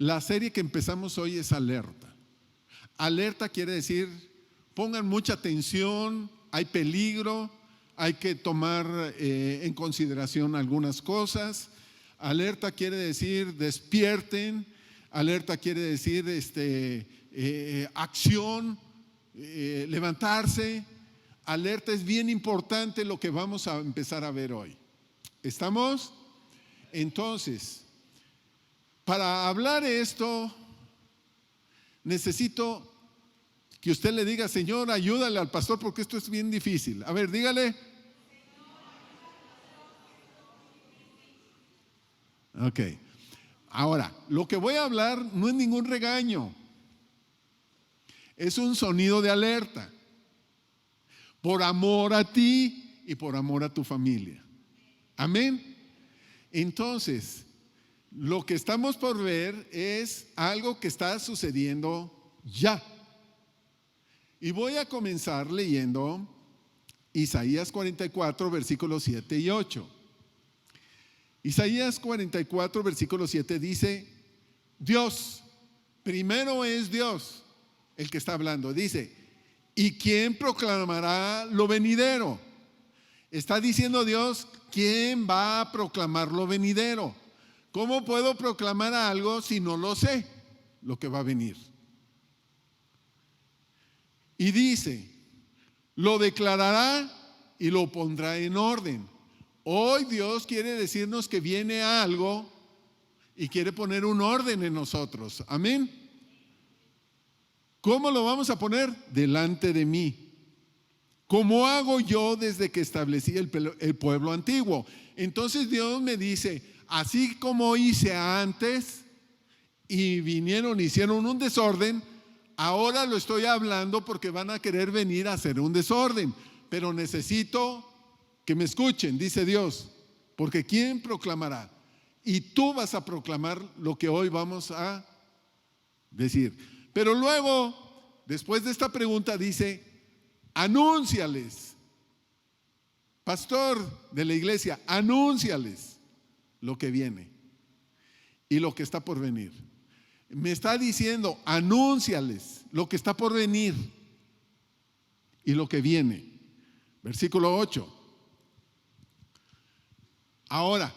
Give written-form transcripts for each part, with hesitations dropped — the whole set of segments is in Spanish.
La serie que empezamos hoy es alerta. Alerta quiere decir, pongan mucha atención, hay peligro, hay que tomar en consideración algunas cosas. Alerta quiere decir despierten, alerta quiere decir acción, levantarse. Alerta es bien importante lo que vamos a empezar a ver hoy. ¿Estamos? Entonces, para hablar esto, necesito que usted le diga: Señor, ayúdale al pastor porque esto es bien difícil. A ver, dígale. Ok. Ahora, lo que voy a hablar no es ningún regaño. Es un sonido de alerta. Por amor a ti y por amor a tu familia. Amén. Entonces, lo que estamos por ver es algo que está sucediendo ya. Y voy a comenzar leyendo Isaías 44, versículos 7 y 8. Isaías 44, versículo 7 dice: Dios, primero es Dios el que está hablando. Dice: ¿y quién proclamará lo venidero? Está diciendo Dios: ¿quién va a proclamar lo venidero? ¿Cómo puedo proclamar algo si no lo sé, lo que va a venir? Y dice: lo declarará y lo pondrá en orden. Hoy Dios quiere decirnos que viene algo y quiere poner un orden en nosotros. Amén. ¿Cómo lo vamos a poner? Delante de mí. Como hago yo desde que establecí el pueblo antiguo. Entonces Dios me dice: así como hice antes y vinieron, hicieron un desorden, ahora lo estoy hablando porque van a querer venir a hacer un desorden. Pero necesito que me escuchen, dice Dios, porque ¿quién proclamará? Y tú vas a proclamar lo que hoy vamos a decir. Pero luego, después de esta pregunta, dice: anúnciales, pastor de la iglesia, anúnciales lo que viene y lo que está por venir. Me está diciendo: anúnciales lo que está por venir y lo que viene. Versículo 8. Ahora,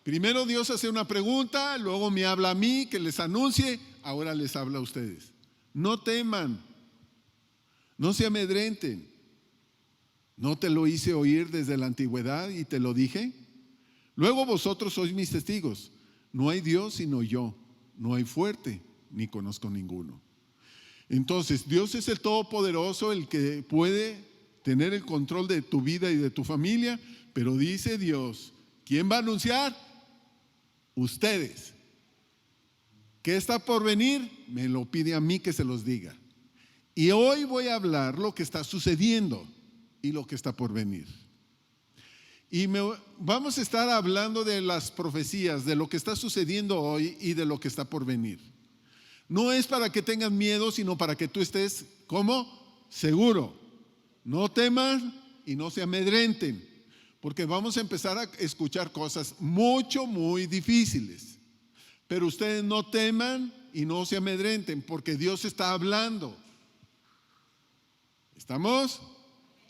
primero Dios hace una pregunta, luego me habla a mí que les anuncie, ahora les habla a ustedes. No teman, no se amedrenten. ¿No te lo hice oír desde la antigüedad y te lo dije? Luego vosotros sois mis testigos. No hay Dios sino yo, no hay fuerte, ni conozco ninguno. Entonces, Dios es el Todopoderoso, el que puede tener el control de tu vida y de tu familia, pero dice Dios: ¿quién va a anunciar? Ustedes. ¿Qué está por venir? Me lo pide a mí que se los diga. Y hoy voy a hablar lo que está sucediendo y lo que está por venir. Y vamos a estar hablando de las profecías, de lo que está sucediendo hoy y de lo que está por venir. No es para que tengan miedo, sino para que tú estés, ¿cómo? Seguro. No teman y no se amedrenten, porque vamos a empezar a escuchar cosas muy difíciles. Pero ustedes no teman y no se amedrenten, porque Dios está hablando. ¿Estamos?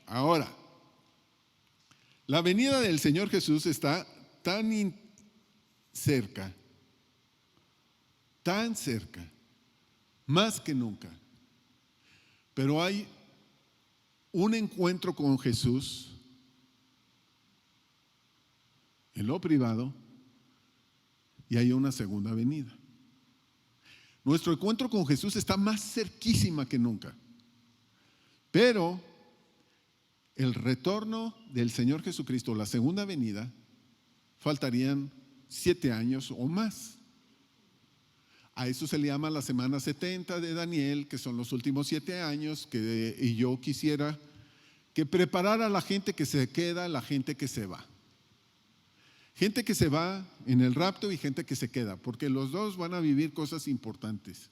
Ahora, la venida del Señor Jesús está tan cerca, más que nunca. Pero hay un encuentro con Jesús en lo privado y hay una segunda venida. Nuestro encuentro con Jesús está más cerquísima que nunca. Pero el retorno del Señor Jesucristo, la segunda venida, faltarían 7 años o más. A eso se le llama la semana 70 de Daniel, que son los últimos 7 años, y yo quisiera que preparara a la gente que se queda, la gente que se va. Gente que se va en el rapto y gente que se queda, porque los dos van a vivir cosas importantes.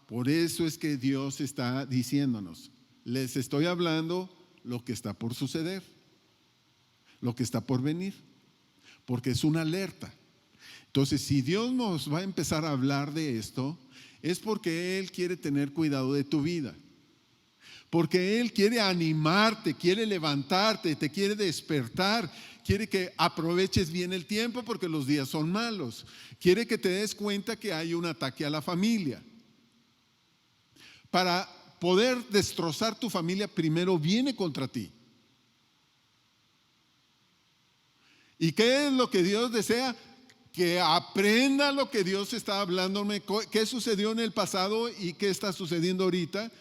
Por eso es que Dios está diciéndonos: les estoy hablando lo que está por suceder, lo que está por venir, porque es una alerta. Entonces, si Dios nos va a empezar a hablar de esto, es porque Él quiere tener cuidado de tu vida. Porque Él quiere animarte, quiere levantarte, te quiere despertar, quiere que aproveches bien el tiempo porque los días son malos. Quiere que te des cuenta que hay un ataque a la familia. Para poder destrozar tu familia, primero viene contra ti. ¿Y qué es lo que Dios desea? Que aprenda lo que Dios está hablándome, qué sucedió en el pasado y qué está sucediendo ahorita,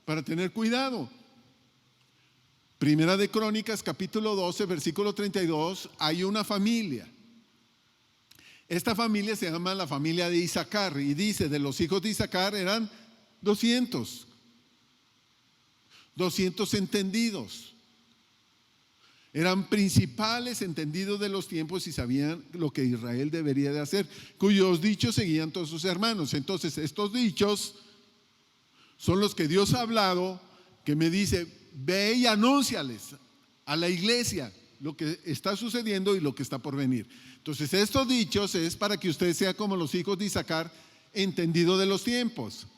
para tener cuidado. Primera de Crónicas, capítulo 12, versículo 32, hay una familia. Esta familia se llama la familia de Isaacar y dice, de los hijos de Isaacar eran 200 entendidos. Eran principales entendidos de los tiempos y sabían lo que Israel debería de hacer, cuyos dichos seguían todos sus hermanos. Entonces, estos dichos son los que Dios ha hablado, que me dice, ve y anúnciales a la iglesia lo que está sucediendo y lo que está por venir. Entonces, estos dichos es para que usted sea como los hijos de Isaacar, entendido de los tiempos.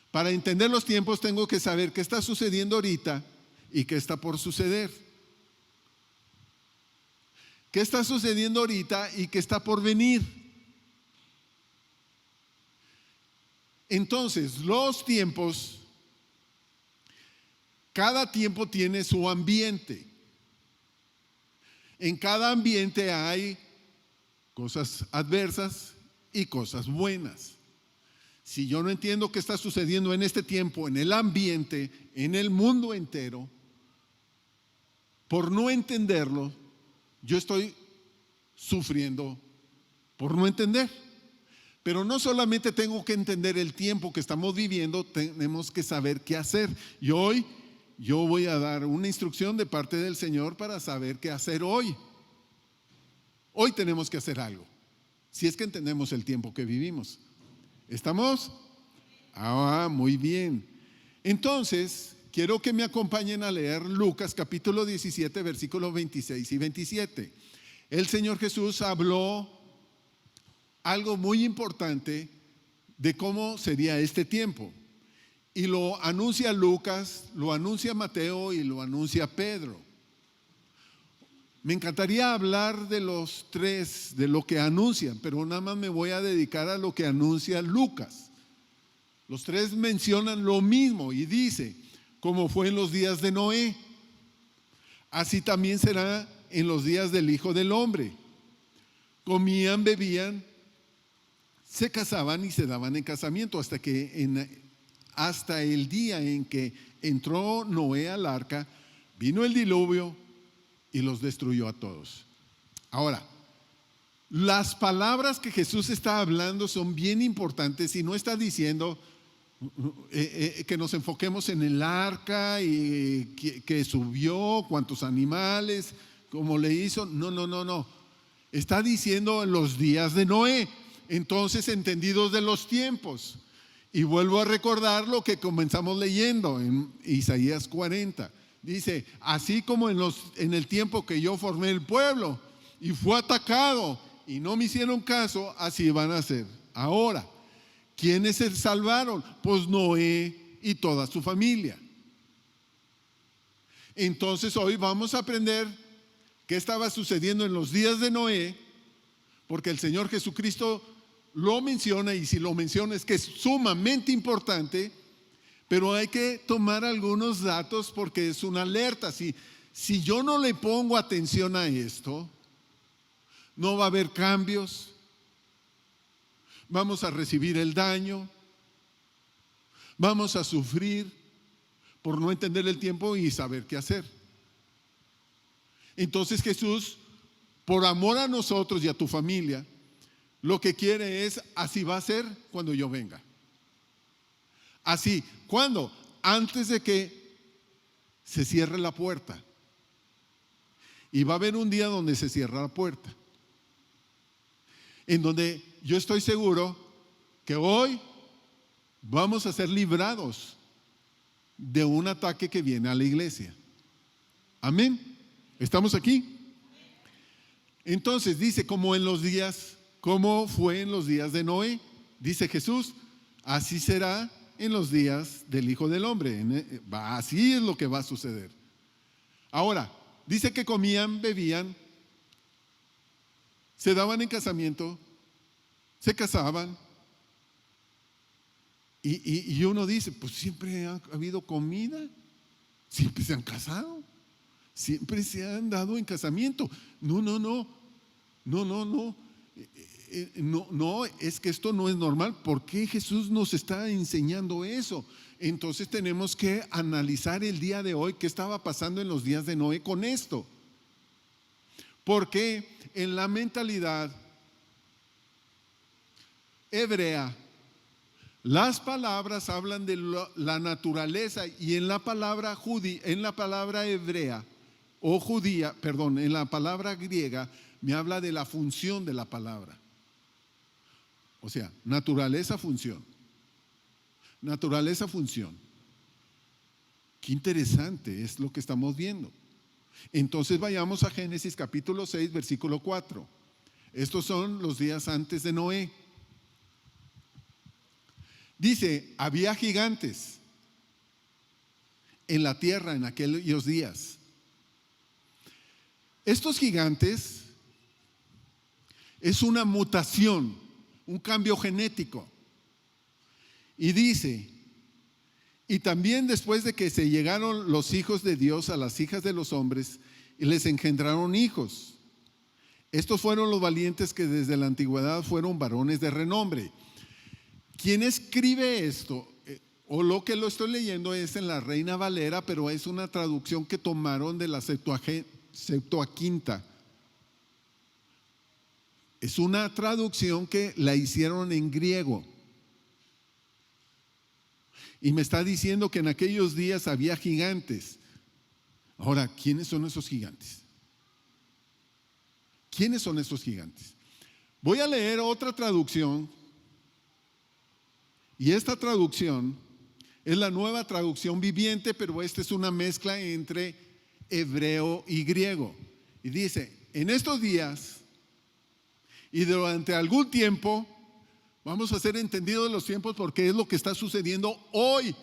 Para entender los tiempos tengo que saber qué está sucediendo ahorita y qué está por suceder. ¿Qué está sucediendo ahorita y qué está por venir? Entonces, los tiempos, cada tiempo tiene su ambiente. En cada ambiente hay cosas adversas y cosas buenas. Si yo no entiendo qué está sucediendo en este tiempo, en el ambiente, en el mundo entero, por no entenderlo, yo estoy sufriendo por no entender. Pero no solamente tengo que entender el tiempo que estamos viviendo, tenemos que saber qué hacer. Y hoy yo voy a dar una instrucción de parte del Señor para saber qué hacer hoy. Hoy tenemos que hacer algo, si es que entendemos el tiempo que vivimos. ¿Estamos? Muy bien. Entonces, quiero que me acompañen a leer Lucas capítulo 17, versículos 26 y 27. El Señor Jesús habló algo muy importante de cómo sería este tiempo. Y lo anuncia Lucas, lo anuncia Mateo y lo anuncia Pedro. Me encantaría hablar de los tres, de lo que anuncian, pero nada más me voy a dedicar a lo que anuncia Lucas. Los tres mencionan lo mismo y dice, como fue en los días de Noé, así también será en los días del Hijo del Hombre. Comían, bebían, se casaban y se daban en casamiento hasta el día en que entró Noé al arca, vino el diluvio y los destruyó a todos. Ahora, las palabras que Jesús está hablando son bien importantes y no está diciendo que nos enfoquemos en el arca y que subió, cuántos animales, cómo le hizo. No. Está diciendo en los días de Noé, entonces entendidos de los tiempos. Y vuelvo a recordar lo que comenzamos leyendo en Isaías 40. Dice, así como en el tiempo que yo formé el pueblo y fue atacado y no me hicieron caso, así van a ser ahora. ¿Quiénes se salvaron? Pues Noé y toda su familia. Entonces hoy vamos a aprender qué estaba sucediendo en los días de Noé, porque el Señor Jesucristo lo menciona, y si lo menciona es que es sumamente importante. Pero hay que tomar algunos datos porque es una alerta. Si yo no le pongo atención a esto, no va a haber cambios. Vamos a recibir el daño. Vamos a sufrir por no entender el tiempo y saber qué hacer. Entonces Jesús, por amor a nosotros y a tu familia, lo que quiere es, así va a ser cuando yo venga. Así, ¿cuándo? Antes de que se cierre la puerta. Y va a haber un día donde se cierra la puerta, en donde yo estoy seguro que hoy vamos a ser librados de un ataque que viene a la iglesia. Amén. ¿Estamos aquí? Entonces dice, como en los días como fue en los días de Noé. Dice Jesús, así será en los días del Hijo del Hombre. Así es lo que va a suceder. Ahora, dice que comían, bebían, se daban en casamiento, se casaban. Y uno dice, pues siempre ha habido comida, siempre se han casado, siempre se han dado en casamiento. No, es que esto no es normal. ¿Por qué Jesús nos está enseñando eso? Entonces tenemos que analizar el día de hoy qué estaba pasando en los días de Noé con esto. Porque en la mentalidad hebrea, las palabras hablan de la naturaleza, y en la palabra hebrea o judía, perdón, en la palabra griega me habla de la función de la palabra. O sea, naturaleza, función. Naturaleza, función. Qué interesante es lo que estamos viendo. Entonces vayamos a Génesis capítulo 6, versículo 4. Estos son los días antes de Noé. Dice, había gigantes en la tierra en aquellos días. Estos gigantes es una mutación, un cambio genético. Y dice, y también después de que se llegaron los hijos de Dios a las hijas de los hombres y les engendraron hijos. Estos fueron los valientes que desde la antigüedad fueron varones de renombre. ¿Quién escribe esto? O lo que lo estoy leyendo es en la Reina Valera, pero es una traducción que tomaron de la Septuaginta. Es una traducción que la hicieron en griego. Y me está diciendo que en aquellos días había gigantes. Ahora, ¿quiénes son esos gigantes? ¿Quiénes son esos gigantes? Voy a leer otra traducción. Y esta traducción es la Nueva Traducción Viviente, pero esta es una mezcla entre hebreo y griego. Y dice, en estos días y durante algún tiempo, vamos a hacer entendido de los tiempos porque es lo que está sucediendo hoy.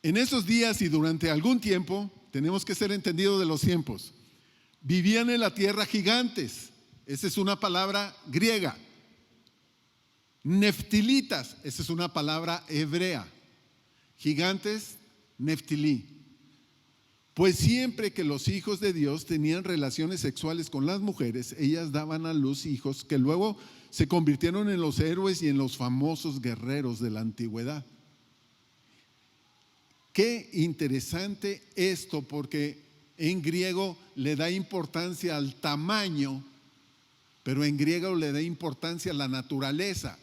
En esos días y durante algún tiempo, tenemos que ser entendidos de los tiempos. Vivían en la tierra gigantes. Esa es una palabra griega. Neftilitas, esa es una palabra hebrea. Gigantes, neftilí. Pues siempre que los hijos de Dios tenían relaciones sexuales con las mujeres, ellas daban a luz hijos que luego se convirtieron en los héroes y en los famosos guerreros de la antigüedad. Qué interesante esto, porque en griego le da importancia al tamaño, pero en griego le da importancia a la naturaleza.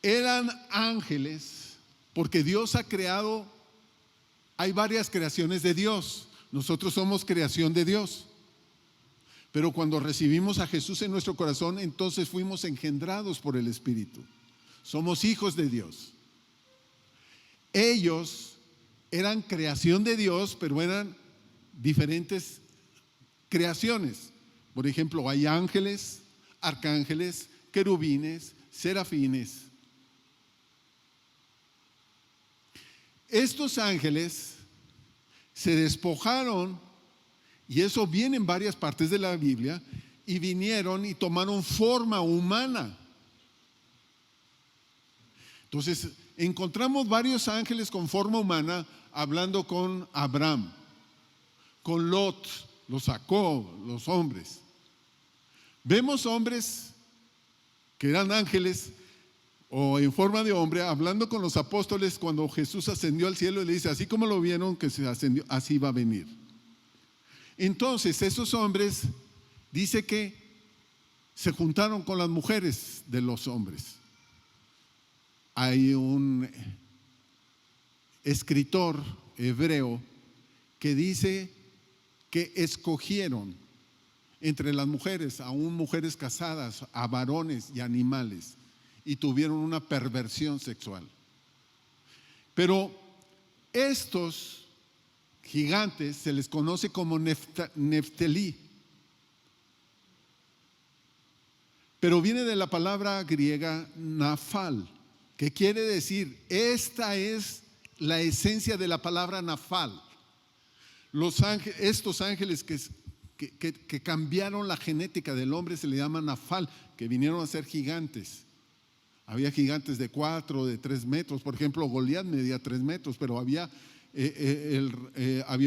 Eran ángeles, porque Dios ha creado, hay varias creaciones de Dios. Nosotros somos creación de Dios. Pero cuando recibimos a Jesús en nuestro corazón, entonces fuimos engendrados por el Espíritu. Somos hijos de Dios. Ellos eran creación de Dios, pero eran diferentes creaciones. Por ejemplo, hay ángeles, arcángeles, querubines, serafines. Estos ángeles se despojaron, y eso viene en varias partes de la Biblia, y vinieron y tomaron forma humana. Entonces, encontramos varios ángeles con forma humana hablando con Abraham, con Lot, los sacó, los hombres. Vemos hombres que eran ángeles o en forma de hombre hablando con los apóstoles cuando Jesús ascendió al cielo, y le dice, así como lo vieron que se ascendió, así va a venir. Entonces esos hombres dice que se juntaron con las mujeres de los hombres. Hay un escritor hebreo que dice que escogieron entre las mujeres, aún mujeres casadas, a varones y animales, y tuvieron una perversión sexual. Pero estos gigantes se les conoce como Neftalí. pero viene de la palabra griega Naphal, que quiere decir, esta es la esencia de la palabra Naphal. Estos ángeles que cambiaron la genética del hombre se le llaman Naphal, que vinieron a ser gigantes. Había gigantes de 4, de 3 metros. Por ejemplo, Goliat medía 3 metros, pero había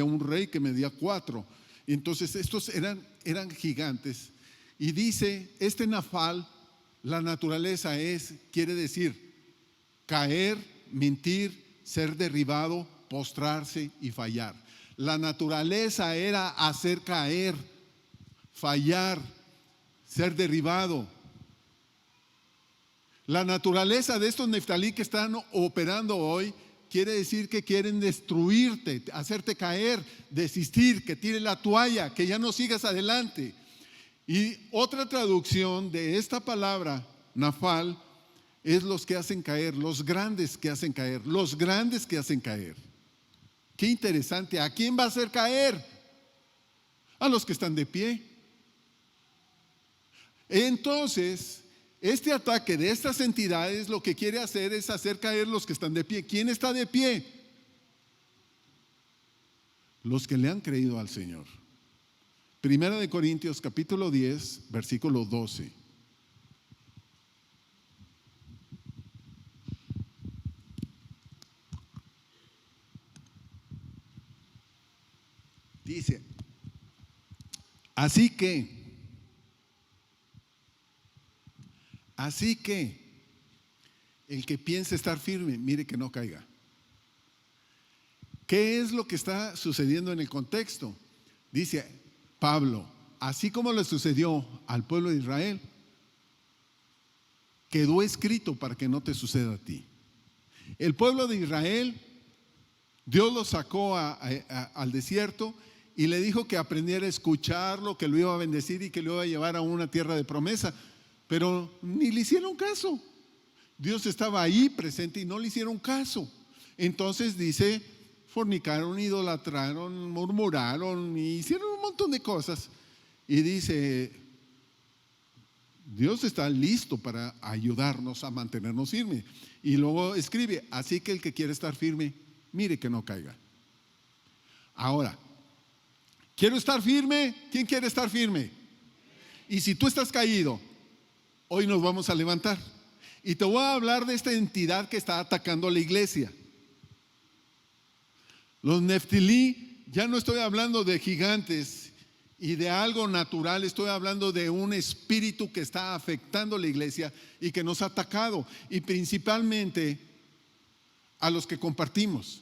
un rey que medía 4. Y entonces estos eran gigantes. Y dice, este Naphal, la naturaleza quiere decir caer, mentir, ser derribado, postrarse y fallar. La naturaleza era hacer caer, fallar, ser derribado. La naturaleza de estos Neftalí que están operando hoy quiere decir que quieren destruirte, hacerte caer, desistir, que tires la toalla, que ya no sigas adelante. Y otra traducción de esta palabra, Naphal, es los que hacen caer, los grandes que hacen caer, los grandes que hacen caer. Qué interesante. ¿A quién va a hacer caer? A los que están de pie. Entonces, este ataque de estas entidades lo que quiere hacer es hacer caer los que están de pie. ¿Quién está de pie? Los que le han creído al Señor. Primera de Corintios capítulo 10, versículo 12. Dice, así que el que piense estar firme, mire que no caiga. ¿Qué es lo que está sucediendo en el contexto? Dice Pablo, así como le sucedió al pueblo de Israel, quedó escrito para que no te suceda a ti. El pueblo de Israel, Dios lo sacó al desierto y le dijo que aprendiera a escucharlo, que lo iba a bendecir y que lo iba a llevar a una tierra de promesa, pero ni le hicieron caso. Dios estaba ahí presente y no le hicieron caso. Entonces dice, fornicaron, idolatraron, murmuraron y hicieron un montón de cosas. Y dice, Dios está listo para ayudarnos a mantenernos firmes. Y luego escribe, así que el que quiere estar firme, mire que no caiga. Ahora, ¿quiero estar firme? ¿Quién quiere estar firme? Y si tú estás caído, hoy nos vamos a levantar. Y te voy a hablar de esta entidad que está atacando a la iglesia. Los Neftalí, ya no estoy hablando de gigantes y de algo natural, estoy hablando de un espíritu que está afectando a la iglesia y que nos ha atacado, y principalmente a los que compartimos.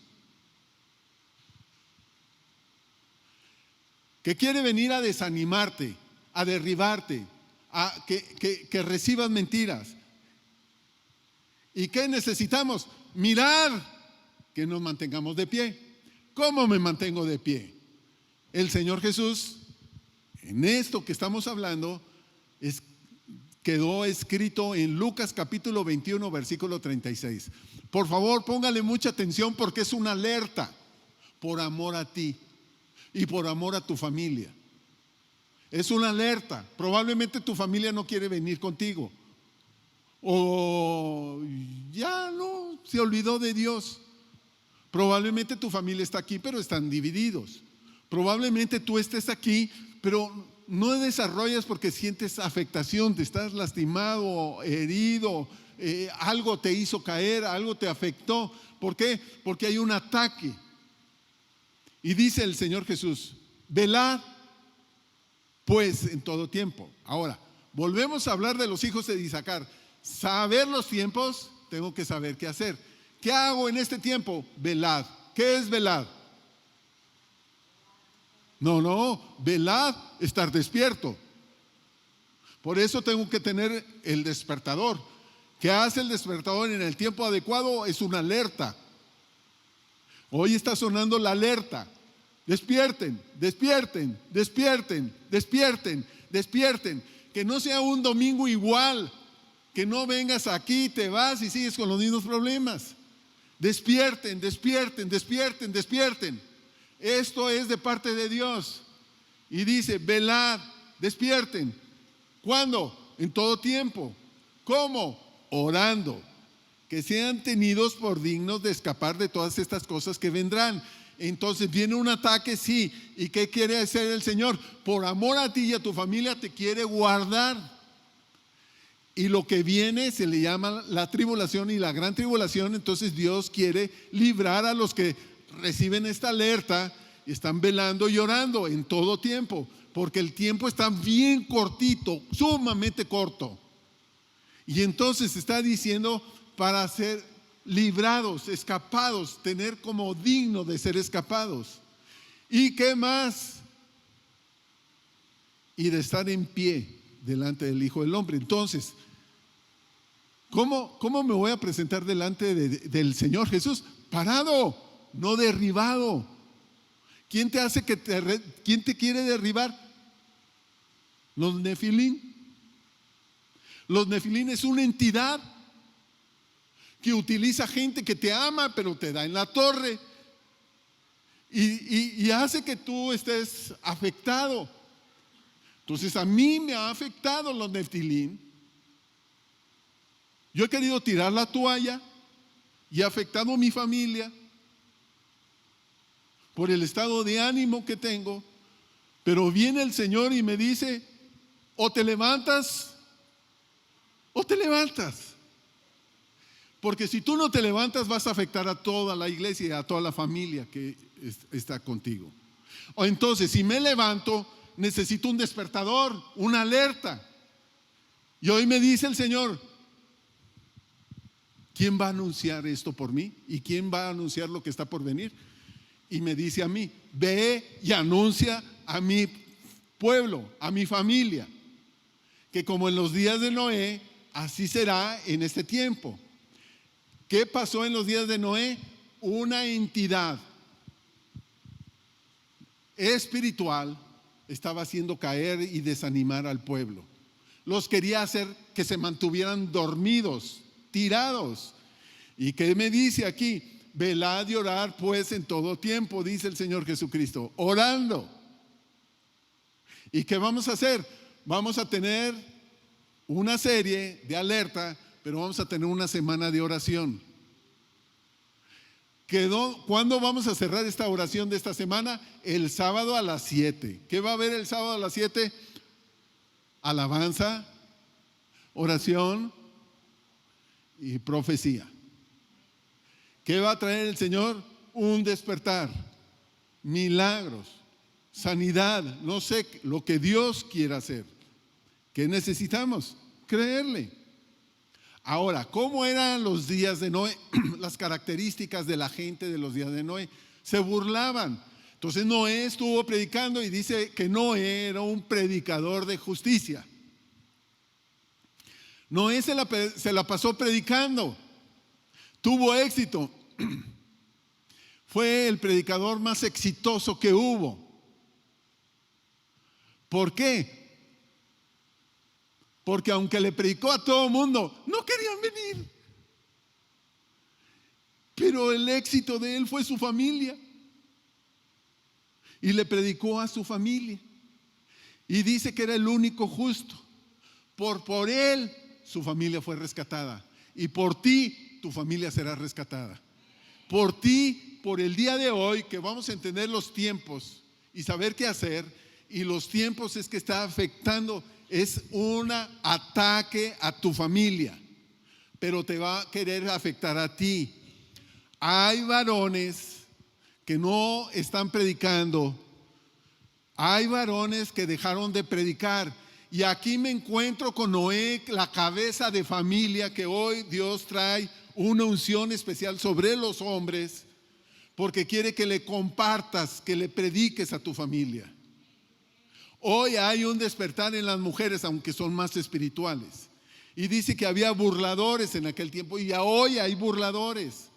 Que quiere venir a desanimarte, a derribarte, a que recibas mentiras. ¿Y qué necesitamos? Mirar que nos mantengamos de pie. ¿Cómo me mantengo de pie? El Señor Jesús, en esto que estamos hablando, quedó escrito en Lucas capítulo 21, versículo 36. Por favor, póngale mucha atención porque es una alerta por amor a ti y por amor a tu familia. Es una alerta. Probablemente tu familia no quiere venir contigo, o ya no, se olvidó de Dios. Probablemente tu familia está aquí, pero están divididos. Probablemente tú estés aquí, pero no desarrollas porque sientes afectación, te estás lastimado, herido, algo te hizo caer, algo te afectó. ¿Por qué? Porque hay un ataque. Y dice el Señor Jesús, velad pues en todo tiempo. Ahora, volvemos a hablar de los hijos de Isaacar. Saber los tiempos, tengo que saber qué hacer. ¿Qué hago en este tiempo? Velad. ¿Qué es velad? No, velad, estar despierto. Por eso tengo que tener el despertador. ¿Qué hace el despertador en el tiempo adecuado? Es una alerta. Hoy está sonando la alerta. Despierten, despierten, despierten, despierten, despierten. Que no sea un domingo igual. Que no vengas aquí, te vas y sigues con los mismos problemas. Despierten, despierten, despierten, despierten. Esto es de parte de Dios. Y dice, velad, despierten. ¿Cuándo? en todo tiempo. ¿Cómo? Orando. Que sean tenidos por dignos de escapar de todas estas cosas que vendrán. Entonces viene un ataque, sí. ¿Y qué quiere hacer el Señor? Por amor a ti y a tu familia te quiere guardar. Y lo que viene se le llama la tribulación y la gran tribulación. Entonces Dios quiere librar a los que reciben esta alerta y están velando y orando en todo tiempo. Porque el tiempo está bien cortito, sumamente corto. Y entonces está diciendo para ser librados, escapados, tener como digno de ser escapados. ¿Y qué más? Y de estar en pie delante del Hijo del Hombre. Entonces, ¿cómo me voy a presentar delante del Señor Jesús? Parado, no derribado. ¿Quién te quiere derribar? Los nefilín. Los nefilín es una entidad que utiliza gente que te ama, pero te da en la torre y hace que tú estés afectado. Entonces a mí me ha afectado los nefilín. Yo he querido tirar la toalla y ha afectado a mi familia por el estado de ánimo que tengo, pero viene el Señor y me dice, o te levantas o te levantas. Porque si tú no te levantas vas a afectar a toda la iglesia y a toda la familia que está contigo. O entonces si me levanto necesito un despertador, una alerta. Y hoy me dice el Señor, ¿quién va a anunciar esto por mí? ¿Y quién va a anunciar lo que está por venir? Y me dice a mí, ve y anuncia a mi pueblo, a mi familia, que como en los días de Noé, así será en este tiempo. ¿Qué pasó en los días de Noé? Una entidad espiritual estaba haciendo caer y desanimar al pueblo. Los quería hacer que se mantuvieran dormidos, tirados. ¿Y qué me dice aquí? Velad y orad pues en todo tiempo, dice el Señor Jesucristo, orando. ¿Y qué vamos a hacer? Vamos a tener una serie de alerta, pero vamos a tener una semana de oración. ¿Cuándo vamos a cerrar esta oración de esta semana? El sábado a las 7. ¿Qué va a haber el sábado a las 7? Alabanza, oración y profecía. ¿Qué va a traer el Señor? Un despertar, milagros, sanidad, no sé, lo que Dios quiera hacer. ¿Qué necesitamos? Creerle. Ahora, ¿cómo eran los días de Noé? Las características de la gente de los días de Noé. Se burlaban. Entonces Noé estuvo predicando y dice que Noé era un predicador de justicia. Noé se la pasó predicando. Tuvo éxito. Fue el predicador más exitoso que hubo. ¿Por qué? Porque aunque le predicó a todo el mundo, no querían venir. Pero el éxito de él fue su familia. Y le predicó a su familia. Y dice que era el único justo. Por él, su familia fue rescatada. Y por ti, tu familia será rescatada. Por ti, por el día de hoy, que vamos a entender los tiempos y saber qué hacer. Y los tiempos es que está afectando. Es un ataque a tu familia, pero te va a querer afectar a ti. Hay varones que no están predicando. Hay varones que dejaron de predicar. Y aquí me encuentro con Noé, la cabeza de familia, que hoy Dios trae una unción especial sobre los hombres, porque quiere que le compartas, que le prediques a tu familia. Hoy hay un despertar en las mujeres, aunque son más espirituales. Y dice que había burladores en aquel tiempo y hoy hay burladores.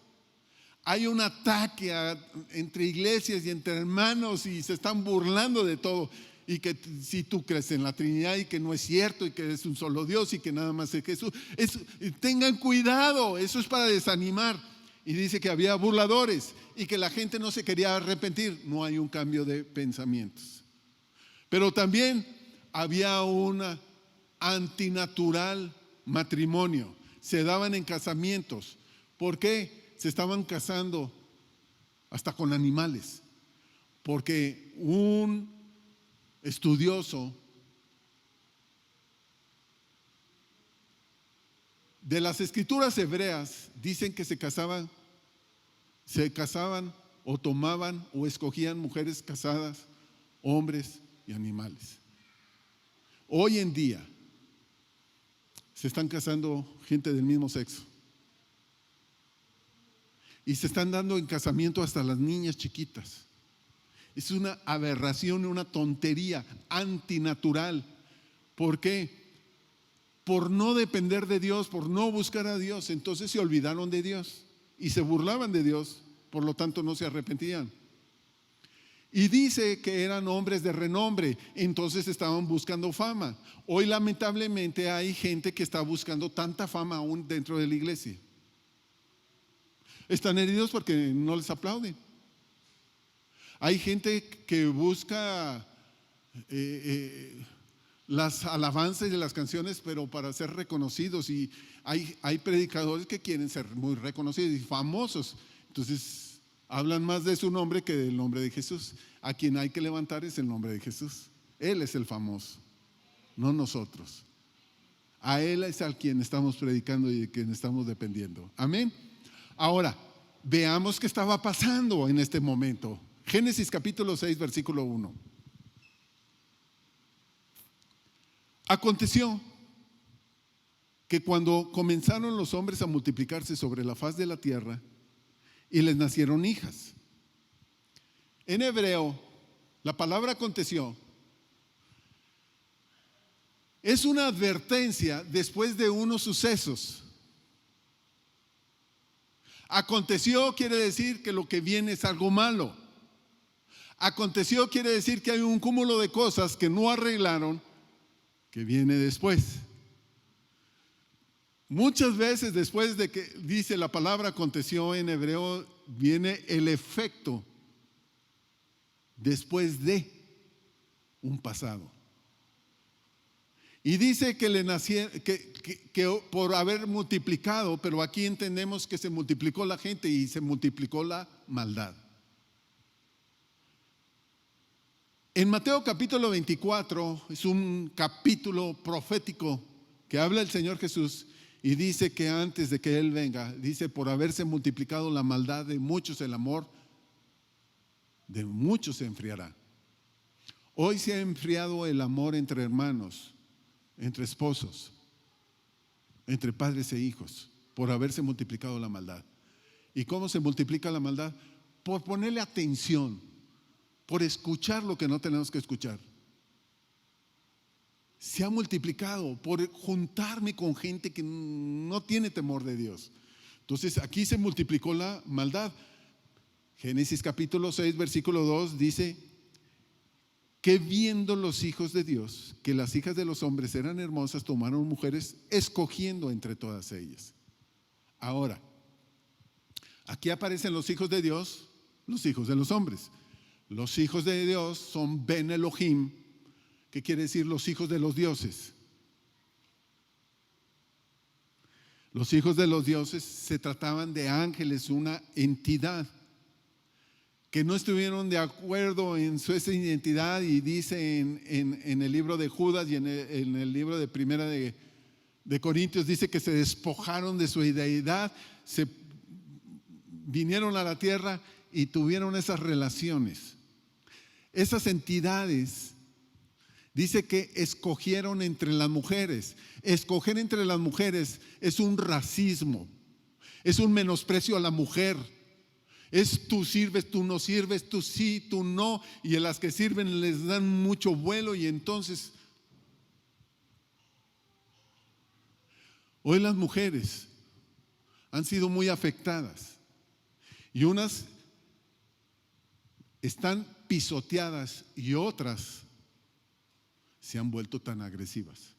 Hay un ataque entre iglesias y entre hermanos y se están burlando de todo. Y que si tú crees en la Trinidad y que no es cierto y que es un solo Dios y que nada más es Jesús. Tengan cuidado, eso es para desanimar. Y dice que había burladores y que la gente no se quería arrepentir. No hay un cambio de pensamientos. Pero también había una antinatural matrimonio. Se daban en casamientos. ¿Por qué? Se estaban casando hasta con animales. Porque un estudioso de las escrituras hebreas dicen que se casaban o tomaban o escogían mujeres casadas, hombres y animales. Hoy en día se están casando gente del mismo sexo y se están dando en casamiento hasta las niñas chiquitas. Es una aberración, una tontería antinatural. ¿Por qué? Por no depender de Dios, por no buscar a Dios. Entonces se olvidaron de Dios y se burlaban de Dios, por lo tanto no se arrepentían. Y dice que eran hombres de renombre, entonces estaban buscando fama. Hoy lamentablemente hay gente que está buscando tanta fama aún dentro de la iglesia. Están heridos porque no les aplauden. Hay gente que busca las alabanzas y las canciones, pero para ser reconocidos. Y hay predicadores que quieren ser muy reconocidos y famosos. Entonces hablan más de su nombre que del nombre de Jesús. A quien hay que levantar es el nombre de Jesús. Él es el famoso, no nosotros. A Él es al quien estamos predicando y de quien estamos dependiendo. Amén. Ahora, veamos qué estaba pasando en este momento. Génesis capítulo 6, versículo 1. Aconteció que cuando comenzaron los hombres a multiplicarse sobre la faz de la tierra y les nacieron hijas. En hebreo, la palabra aconteció es una advertencia después de unos sucesos. Aconteció quiere decir que lo que viene es algo malo. Aconteció quiere decir que hay un cúmulo de cosas que no arreglaron, que viene después. Muchas veces después de que dice la palabra aconteció en hebreo, viene el efecto después de un pasado. Y dice que le nacieron, que por haber multiplicado, pero aquí entendemos que se multiplicó la gente y se multiplicó la maldad. En Mateo capítulo 24 es un capítulo profético que habla el Señor Jesús y dice que antes de que Él venga, dice por haberse multiplicado la maldad de muchos, el amor de muchos se enfriará. Hoy se ha enfriado el amor entre hermanos, entre esposos, entre padres e hijos, por haberse multiplicado la maldad. ¿Y cómo se multiplica la maldad? Por ponerle atención, por escuchar lo que no tenemos que escuchar. Se ha multiplicado por juntarme con gente que no tiene temor de Dios. Entonces aquí se multiplicó la maldad. Génesis capítulo 6 versículo 2 dice que viendo los hijos de Dios que las hijas de los hombres eran hermosas, tomaron mujeres escogiendo entre todas ellas. Ahora, aquí aparecen los hijos de Dios, los hijos de los hombres. Los hijos de Dios son Ben Elohim, que quiere decir los hijos de los dioses. Los hijos de los dioses se trataban de ángeles, una entidad que no estuvieron de acuerdo en su esa identidad, y dice en el libro de Judas y en el libro de Primera de Corintios, dice que se despojaron de su deidad, se vinieron a la tierra y tuvieron esas relaciones. Esas entidades, dice que escogieron entre las mujeres. Escoger entre las mujeres es un racismo, es un menosprecio a la mujer. Es tú sirves, tú no sirves, tú sí, tú no. Y a las que sirven les dan mucho vuelo. Y entonces hoy las mujeres han sido muy afectadas y unas están pisoteadas y otras se han vuelto tan agresivas.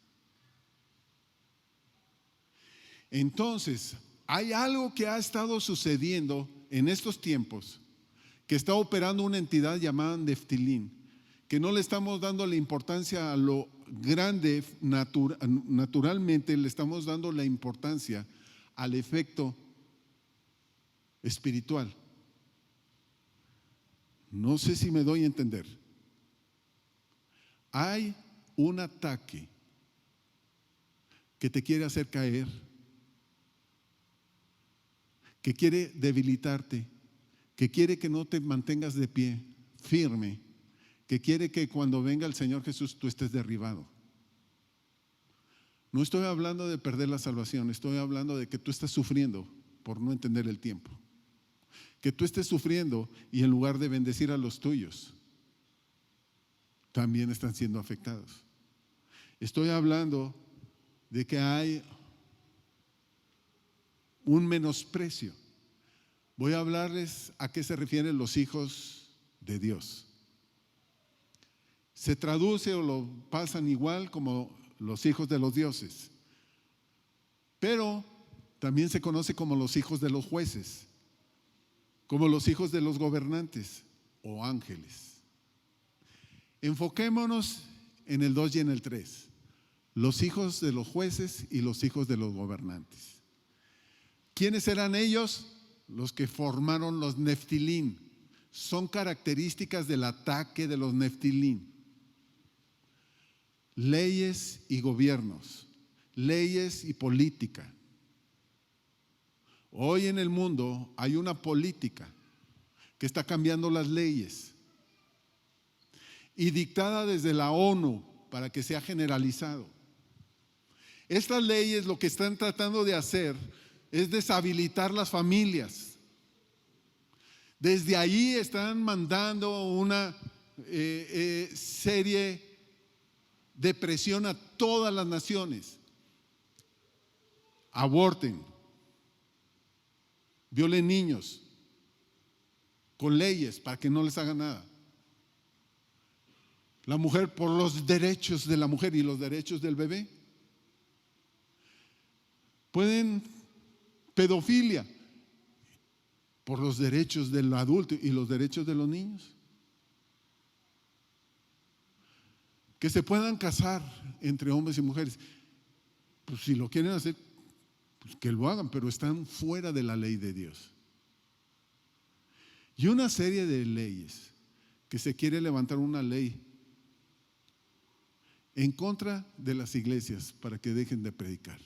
Entonces, hay algo que ha estado sucediendo en estos tiempos, que está operando una entidad llamada Neftilín, que no le estamos dando la importancia a lo grande, naturalmente le estamos dando la importancia al efecto espiritual. No sé si me doy a entender. Hay un ataque que te quiere hacer caer, que quiere debilitarte, que quiere que no te mantengas de pie, firme, que quiere que cuando venga el Señor Jesús tú estés derribado. No estoy hablando de perder la salvación, estoy hablando de que tú estás sufriendo por no entender el tiempo. Que tú estés sufriendo y en lugar de bendecir a los tuyos, también están siendo afectados. Estoy hablando de que hay un menosprecio. Voy a hablarles a qué se refieren los hijos de Dios. Se traduce o lo pasan igual como los hijos de los dioses, pero también se conoce como los hijos de los jueces, como los hijos de los gobernantes o ángeles. Enfoquémonos en el 2 y en el 3, los hijos de los jueces y los hijos de los gobernantes. ¿Quiénes eran ellos? Los que formaron los Neftilín. Son características del ataque de los Neftilín. Leyes y gobiernos, leyes y política. Hoy en el mundo hay una política que está cambiando las leyes y dictada desde la ONU para que sea generalizado. Estas leyes lo que están tratando de hacer es deshabilitar las familias. Desde ahí están mandando una serie de presión a todas las naciones. Aborten, violen niños con leyes para que no les hagan nada. La mujer por los derechos de la mujer y los derechos del bebé. Pueden pedofilia por los derechos del adulto y los derechos de los niños. Que se puedan casar entre hombres y mujeres. Pues si lo quieren hacer, pues que lo hagan, pero están fuera de la ley de Dios. Y una serie de leyes que se quiere levantar una ley en contra de las iglesias para que dejen de predicar.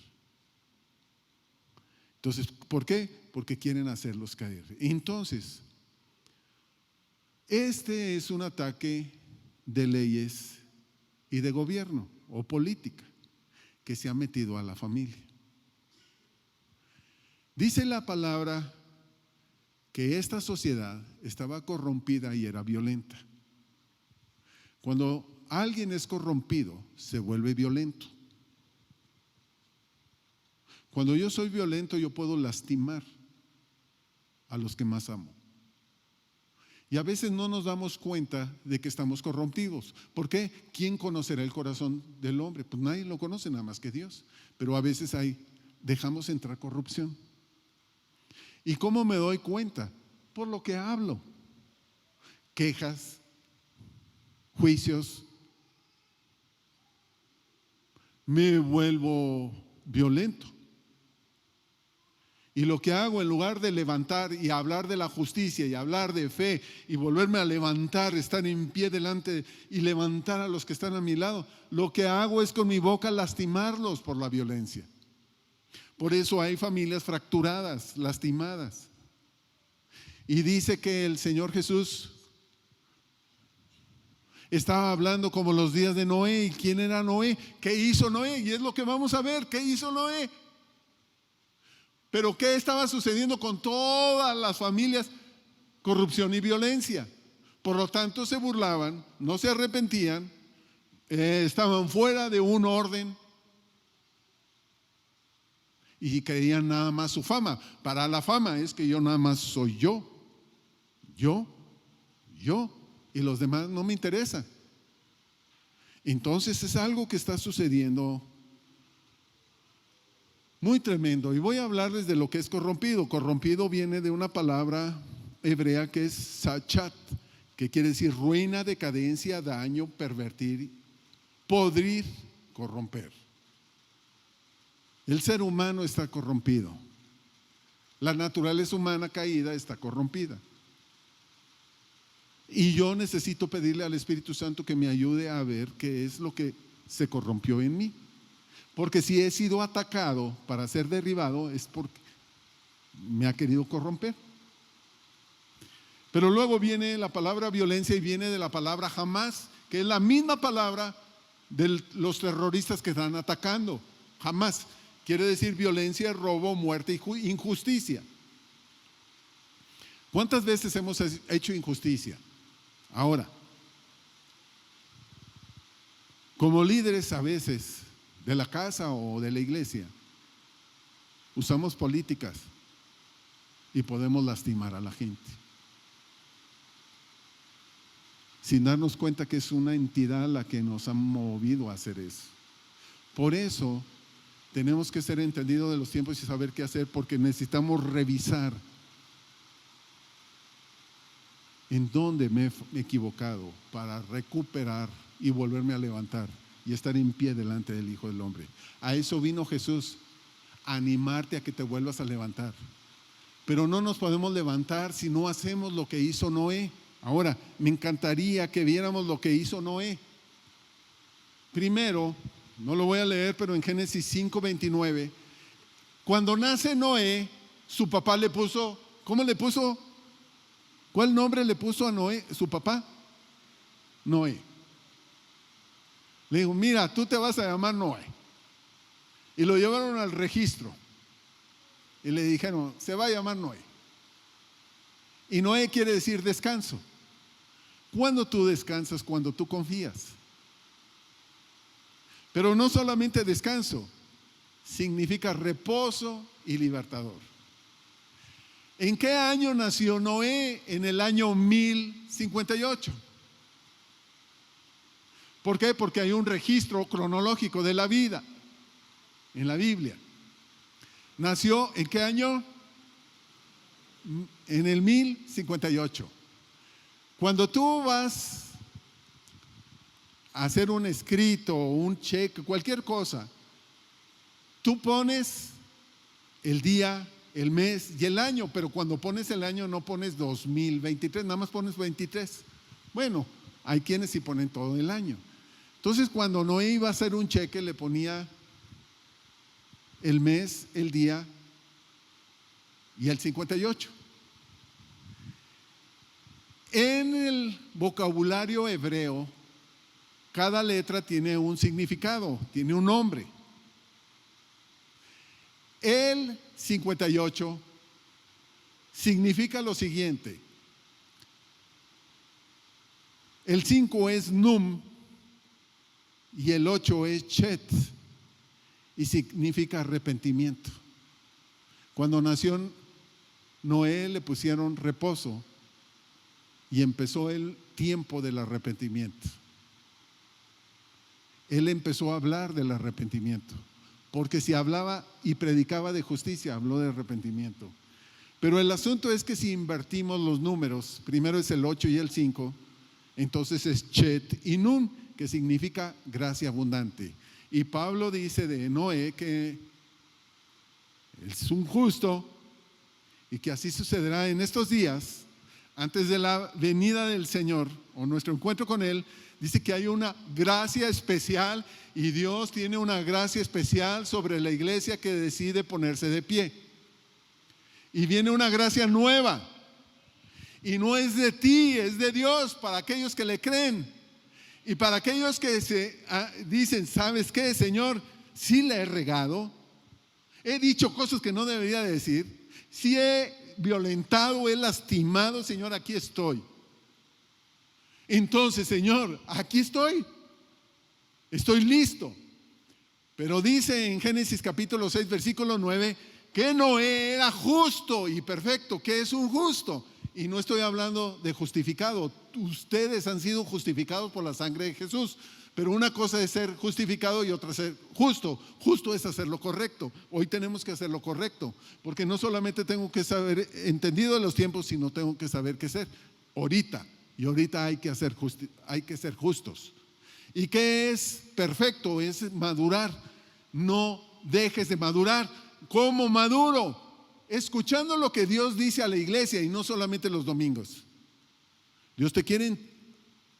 Entonces, ¿por qué? Porque quieren hacerlos caer. Entonces, este es un ataque de leyes y de gobierno o política que se ha metido a la familia. Dice la palabra que esta sociedad estaba corrompida y era violenta. Cuando alguien es corrompido, se vuelve violento. Cuando yo soy violento, yo puedo lastimar a los que más amo. Y a veces no nos damos cuenta de que estamos corrompidos. ¿Por qué? ¿Quién conocerá el corazón del hombre? Pues nadie lo conoce, nada más que Dios. Pero a veces dejamos entrar corrupción. ¿Y cómo me doy cuenta? Por lo que hablo. Quejas, juicios. Me vuelvo violento. Y lo que hago, en lugar de levantar y hablar de la justicia y hablar de fe y volverme a levantar, estar en pie delante y levantar a los que están a mi lado, lo que hago es con mi boca lastimarlos por la violencia. Por eso hay familias fracturadas, lastimadas. Y dice que el Señor Jesús estaba hablando como los días de Noé. ¿Y quién era Noé? ¿Qué hizo Noé? Y es lo que vamos a ver. ¿Qué hizo Noé? Pero ¿qué estaba sucediendo con todas las familias? Corrupción y violencia. Por lo tanto se burlaban, no se arrepentían, estaban fuera de un orden y creían nada más su fama. Para la fama es que yo nada más soy yo, y los demás no me interesan. Entonces es algo que está sucediendo muy tremendo. Y voy a hablarles de lo que es corrompido. Corrompido viene de una palabra hebrea que es sachat, que quiere decir ruina, decadencia, daño, pervertir, podrir, corromper. El ser humano está corrompido. La naturaleza humana caída está corrompida. Y yo necesito pedirle al Espíritu Santo que me ayude a ver qué es lo que se corrompió en mí. Porque si he sido atacado para ser derribado es porque me ha querido corromper. Pero luego viene la palabra violencia y viene de la palabra jamás, que es la misma palabra de los terroristas que están atacando. Jamás quiere decir violencia, robo, muerte y injusticia. ¿Cuántas veces hemos hecho injusticia? Ahora, como líderes a veces de la casa o de la iglesia, usamos políticas y podemos lastimar a la gente, sin darnos cuenta que es una entidad la que nos ha movido a hacer eso. Por eso tenemos que ser entendidos de los tiempos y saber qué hacer, porque necesitamos revisar en dónde me he equivocado para recuperar y volverme a levantar y estar en pie delante del Hijo del Hombre. A eso vino Jesús, a animarte a que te vuelvas a levantar. Pero no nos podemos levantar si no hacemos lo que hizo Noé. Ahora, me encantaría que viéramos lo que hizo Noé. Primero, no lo voy a leer, pero en Génesis 5:29, cuando nace Noé, su papá le puso, ¿cómo le puso? ¿Cuál nombre le puso a Noé, su papá? Noé. Le dijo, mira, tú te vas a llamar Noé. Y lo llevaron al registro. Y le dijeron, se va a llamar Noé. Y Noé quiere decir descanso. ¿Cuándo tú descansas? Cuando tú confías. Pero no solamente descanso, significa reposo y libertador. ¿En qué año nació Noé? En el año 1058. ¿Por qué? Porque hay un registro cronológico de la vida en la Biblia. ¿Nació en qué año? En el 1058. Cuando tú vas a hacer un escrito, un cheque, cualquier cosa, tú pones el día, el mes y el año, pero cuando pones el año no pones 2023, nada más pones 23. Bueno, hay quienes sí ponen todo el año. Entonces, cuando Noé iba a hacer un cheque, le ponía el mes, el día y el 58. En el vocabulario hebreo, cada letra tiene un significado, tiene un nombre. El 58 significa lo siguiente. El 5 es Num y el 8 es Chet y significa arrepentimiento. Cuando nació Noé le pusieron reposo y empezó el tiempo del arrepentimiento. Él empezó a hablar del arrepentimiento, porque si hablaba y predicaba de justicia, habló de arrepentimiento. Pero el asunto es que si invertimos los números, primero es el 8 y el 5, entonces es Chet y Nun, que significa gracia abundante. Y Pablo dice de Noé que es un justo y que así sucederá en estos días, antes de la venida del Señor o nuestro encuentro con Él. Dice que hay una gracia especial y Dios tiene una gracia especial sobre la iglesia que decide ponerse de pie. Y viene una gracia nueva. Y no es de ti, es de Dios para aquellos que le creen. Y para aquellos que dicen, ¿sabes qué, Señor? Sí le he regado. He dicho cosas que no debería de decir. Sí he violentado, he lastimado, Señor, aquí estoy. Entonces, Señor, aquí estoy listo. Pero dice en Génesis capítulo 6 versículo 9 que Noé era justo y perfecto. ¿Qué es un justo? Y no estoy hablando de justificado. Ustedes han sido justificados por la sangre de Jesús. Pero una cosa es ser justificado y otra ser justo. Justo es hacer lo correcto. Hoy tenemos que hacer lo correcto, porque no solamente tengo que saber entendido de los tiempos, sino tengo que saber qué hacer ahorita. Y ahorita hay que ser justos. ¿Y qué es perfecto? Es madurar. No dejes de madurar. ¿Cómo maduro? Escuchando lo que Dios dice a la iglesia y no solamente los domingos. Dios te quiere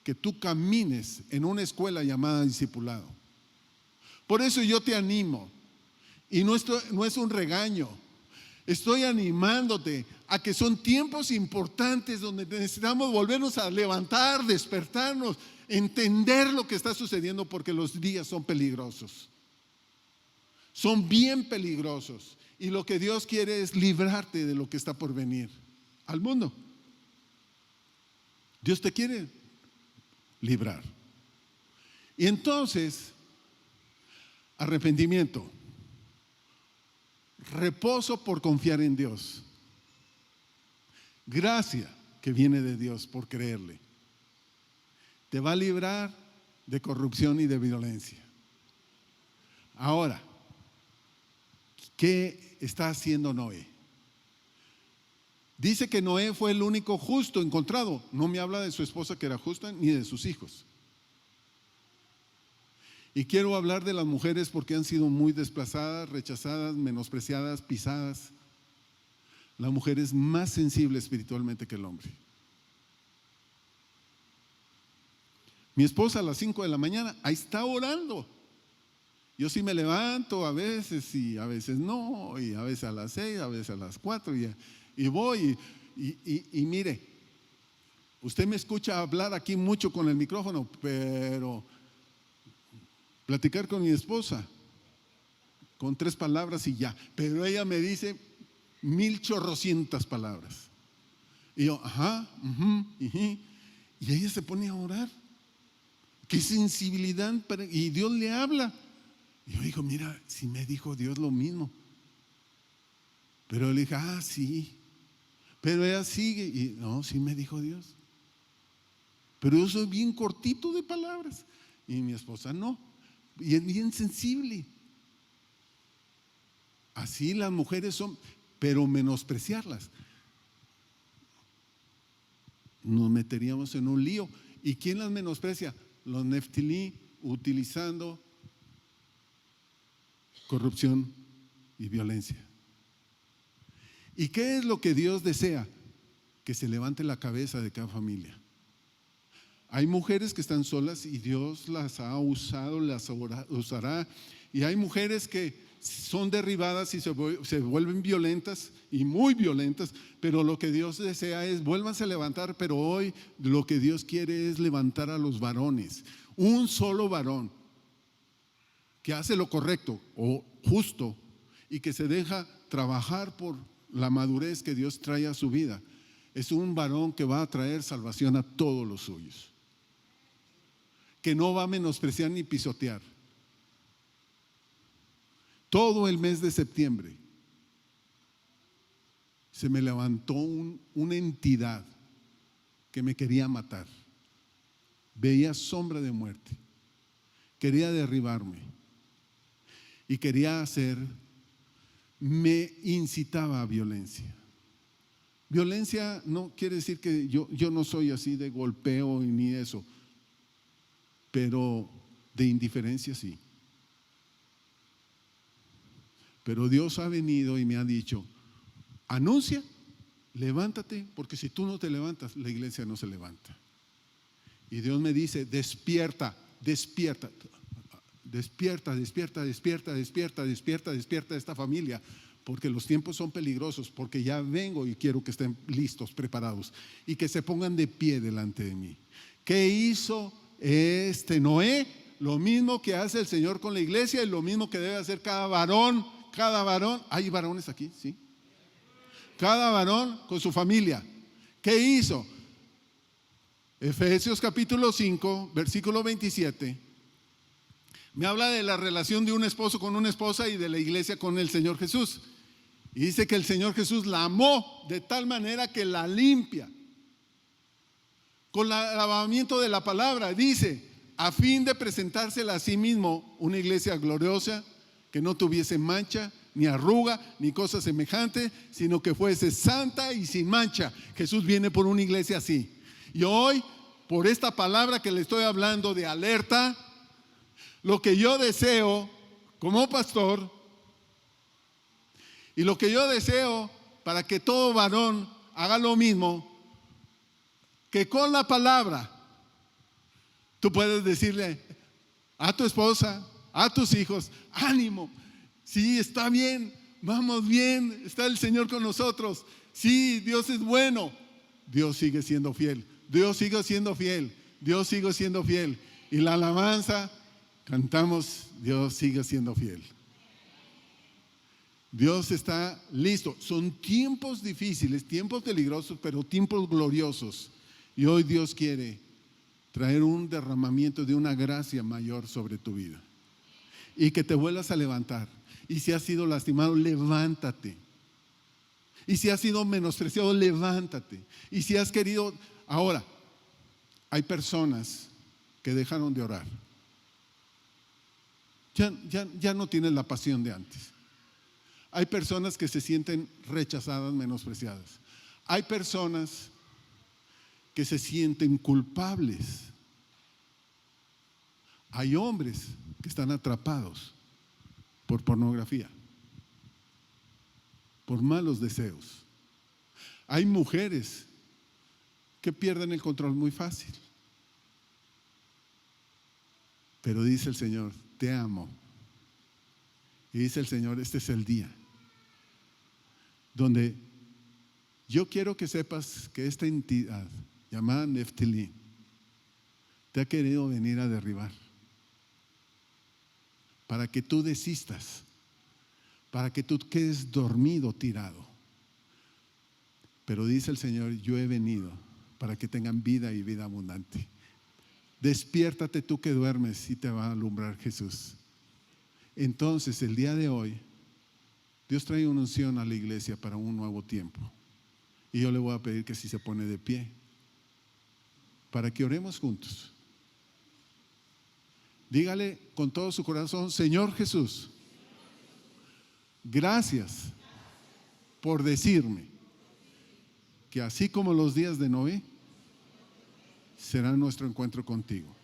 que tú camines en una escuela llamada discipulado. Por eso yo te animo, y no es un regaño, estoy animándote a que son tiempos importantes donde necesitamos volvernos a levantar, despertarnos, entender lo que está sucediendo, porque los días son peligrosos. Son bien peligrosos, y lo que Dios quiere es librarte de lo que está por venir al mundo. Dios te quiere librar. Y entonces, arrepentimiento, reposo por confiar en Dios, gracia que viene de Dios por creerle, te va a librar de corrupción y de violencia. Ahora, ¿qué está haciendo Noé? Dice que Noé fue el único justo encontrado. No me habla de su esposa que era justa ni de sus hijos. Y quiero hablar de las mujeres porque han sido muy desplazadas, rechazadas, menospreciadas, pisadas. La mujer es más sensible espiritualmente que el hombre. Mi esposa a las 5 de la mañana, ahí está orando. Yo sí me levanto a veces y a veces no, y a veces a las 6, a veces a las 4 y voy y mire, usted me escucha hablar aquí mucho con el micrófono, pero platicar con mi esposa con 3 palabras y ya, pero ella me dice 1,800 palabras y yo, y ella se pone a orar. Qué sensibilidad, y Dios le habla. Y yo digo, mira, si me dijo Dios lo mismo. Pero le dije, sí. Pero ella sigue, y no, sí me dijo Dios. Pero yo soy bien cortito de palabras. Y mi esposa no. Y es bien sensible. Así las mujeres son, pero menospreciarlas, nos meteríamos en un lío. ¿Y quién las menosprecia? Los neftilí, utilizando corrupción y violencia. ¿Y qué es lo que Dios desea? Que se levante la cabeza de cada familia. Hay mujeres que están solas y Dios las ha usado, las usará. Y hay mujeres que son derribadas y se vuelven violentas y muy violentas, pero lo que Dios desea es vuélvanse a levantar. Pero hoy lo que Dios quiere es levantar a los varones, un solo varón que hace lo correcto o justo y que se deja trabajar por la madurez que Dios trae a su vida. Es un varón que va a traer salvación a todos los suyos, que no va a menospreciar ni pisotear. Todo el mes de septiembre se me levantó una entidad que me quería matar. Veía sombra de muerte, quería derribarme y quería me incitaba a violencia. Violencia no quiere decir que yo no soy así de golpeo ni eso, pero de indiferencia sí. Pero Dios ha venido y me ha dicho, anuncia, levántate, porque si tú no te levantas, la iglesia no se levanta. Y Dios me dice, despierta, despierta, despierta, despierta, despierta, despierta, despierta, despierta esta familia, porque los tiempos son peligrosos, porque ya vengo y quiero que estén listos, preparados y que se pongan de pie delante de mí. ¿Qué hizo Noé? Lo mismo que hace el Señor con la iglesia y lo mismo que debe hacer cada varón. ¿Hay varones aquí? Sí. Cada varón con su familia. ¿Qué hizo? Efesios capítulo 5, versículo 27. Me habla de la relación de un esposo con una esposa y de la iglesia con el Señor Jesús. Y dice que el Señor Jesús la amó de tal manera que la limpia con el lavamiento de la palabra. Dice, a fin de presentársela a sí mismo una iglesia gloriosa, que no tuviese mancha, ni arruga, ni cosa semejante, sino que fuese santa y sin mancha. Jesús viene por una iglesia así. Y hoy por esta palabra que le estoy hablando de alerta, lo que yo deseo como pastor y lo que yo deseo para que todo varón haga lo mismo, que con la palabra tú puedes decirle a tu esposa, a tus hijos, ánimo, sí, está bien, vamos bien, está el Señor con nosotros, sí, Dios es bueno, Dios sigue siendo fiel, Dios sigue siendo fiel, Dios sigue siendo fiel. Y la alabanza, cantamos, Dios sigue siendo fiel. Dios está listo. Son tiempos difíciles, tiempos peligrosos, pero tiempos gloriosos. Y hoy Dios quiere traer un derramamiento de una gracia mayor sobre tu vida. Y que te vuelvas a levantar. Y si has sido lastimado, levántate. Y si has sido menospreciado, levántate. Y si has querido... Ahora, hay personas que dejaron de orar. Ya no tienen la pasión de antes. Hay personas que se sienten rechazadas, menospreciadas. Hay personas que se sienten culpables. Hay hombres que están atrapados por pornografía, por malos deseos. Hay mujeres que pierden el control muy fácil. Pero dice el Señor, te amo. Y dice el Señor, este es el día donde yo quiero que sepas que esta entidad llamada Neftalí te ha querido venir a derribar para que tú desistas, para que tú quedes dormido, tirado. Pero dice el Señor, yo he venido para que tengan vida y vida abundante. Despiértate tú que duermes y te va a alumbrar Jesús. Entonces el día de hoy Dios trae una unción a la iglesia para un nuevo tiempo. Y yo le voy a pedir que si se pone de pie para que oremos juntos. Dígale con todo su corazón, Señor Jesús, gracias por decirme que así como los días de Noé, será nuestro encuentro contigo.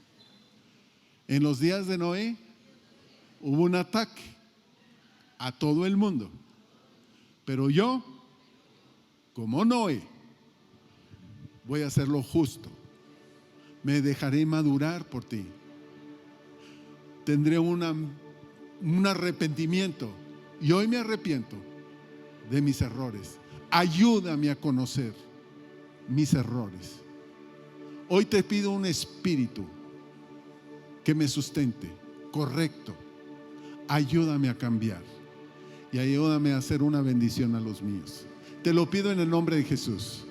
En los días de Noé hubo un ataque a todo el mundo, pero yo, como Noé, voy a hacer lo justo. Me dejaré madurar por ti. Tendré un arrepentimiento y hoy me arrepiento de mis errores. Ayúdame a conocer mis errores. Hoy te pido un espíritu que me sustente, correcto. Ayúdame a cambiar y ayúdame a hacer una bendición a los míos. Te lo pido en el nombre de Jesús.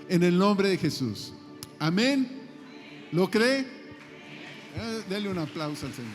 En el nombre de Jesús. Amén. ¿Lo cree? Dele un aplauso al Señor.